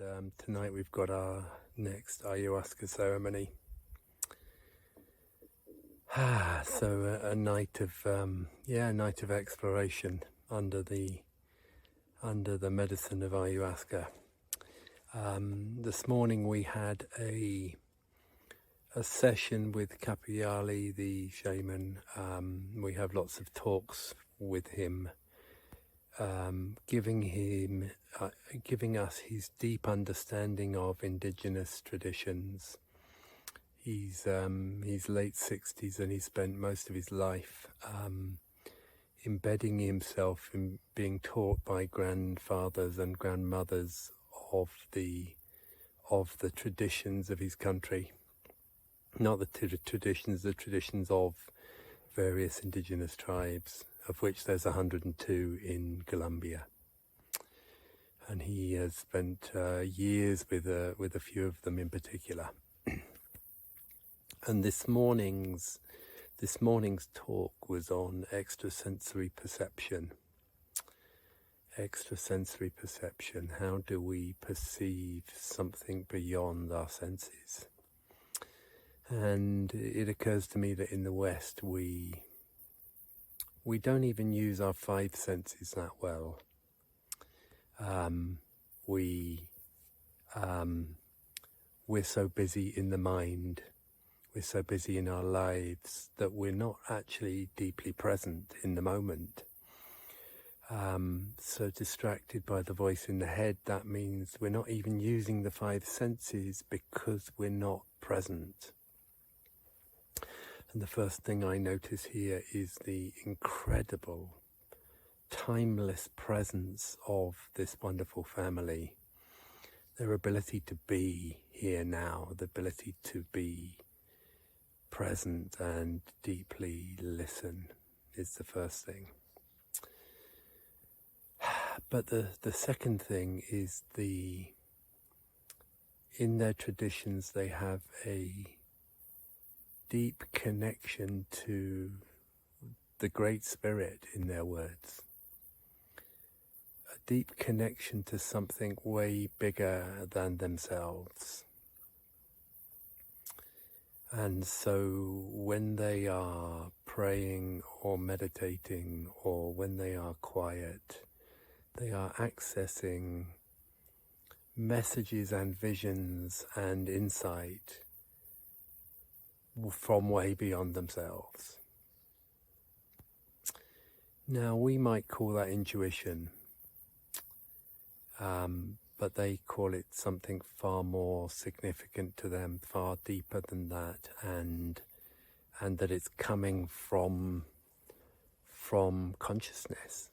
and tonight we've got our next ayahuasca ceremony. So a night of exploration under the medicine of ayahuasca. This morning we had a session with Capuyali, the shaman. We have lots of talks with him, giving us his deep understanding of indigenous traditions. He's late 60s, and he spent most of his life embedding himself in being taught by grandfathers and grandmothers of the traditions of his country. Not the traditions, the traditions of various indigenous tribes, of which there's 102 in Colombia. And he has spent years with a few of them in particular. And this morning's talk was on extrasensory perception. Extrasensory perception. How do we perceive something beyond our senses? And it occurs to me that in the West we don't even use our five senses that well. We're so busy in the mind. We're so busy in our lives that we're not actually deeply present in the moment. So distracted by the voice in the head, that means we're not even using the five senses because we're not present. And the first thing I notice here is the incredible, timeless presence of this wonderful family. Their ability to be here now, the ability to be present and deeply listen is the first thing. But the second thing is in their traditions they have a deep connection to the Great Spirit, in their words. A deep connection to something way bigger than themselves. And so when they are praying or meditating, or when they are quiet, they are accessing messages and visions and insight from way beyond themselves. Now, we might call that intuition, but they call it something far more significant to them, far deeper than that, and that it's coming from consciousness.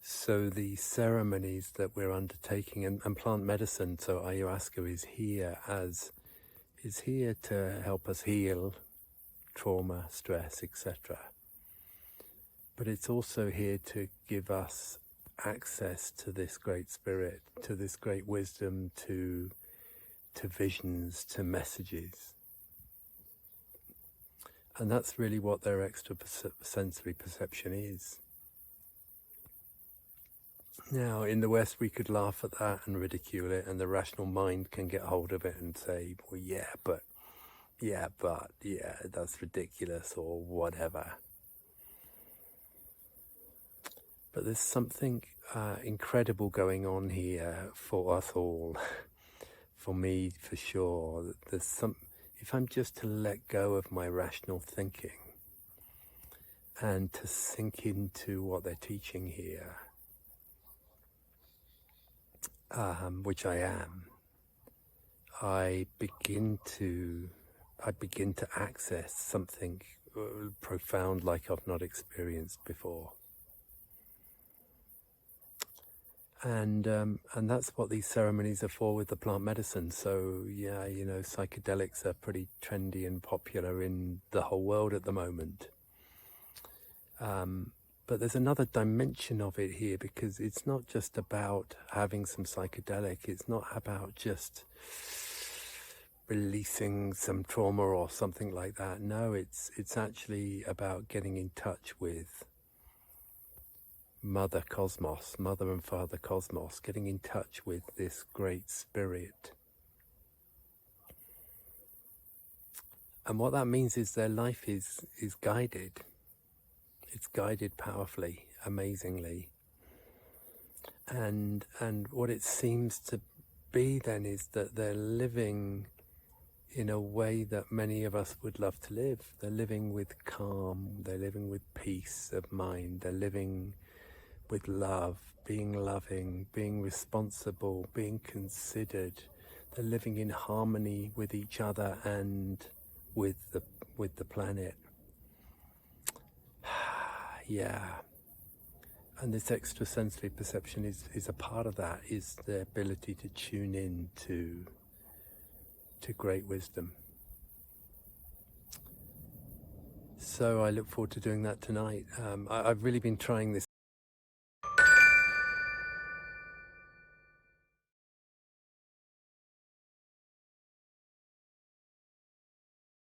So the ceremonies that we're undertaking, and plant medicine, so ayahuasca is here to help us heal trauma, stress, etc. But it's also here to give us access to this great spirit, to this great wisdom, to visions, to messages. And that's really what their extrasensory perception is. Now, in the West, we could laugh at that and ridicule it, and the rational mind can get hold of it and say, well, yeah, that's ridiculous, or whatever. But there's something incredible going on here for us all, for me, for sure. If I'm just to let go of my rational thinking and to sink into what they're teaching here, which I am, I begin to access something profound like I've not experienced before. And that's what these ceremonies are for with the plant medicine. So yeah, psychedelics are pretty trendy and popular in the whole world at the moment. But there's another dimension of it here, because it's not just about having some psychedelic. It's not about just releasing some trauma or something like that. No, it's actually about getting in touch with Mother Cosmos, Mother and Father Cosmos, getting in touch with this great spirit. And what that means is their life is guided. It's guided powerfully, amazingly. And what it seems to be then is that they're living in a way that many of us would love to live. They're living with calm, they're living with peace of mind, they're living with love, being loving, being responsible, being considered. They're living in harmony with each other and with the planet. Yeah. And this extrasensory perception is a part of that, is the ability to tune in to great wisdom. So I look forward to doing that tonight. I've really been trying this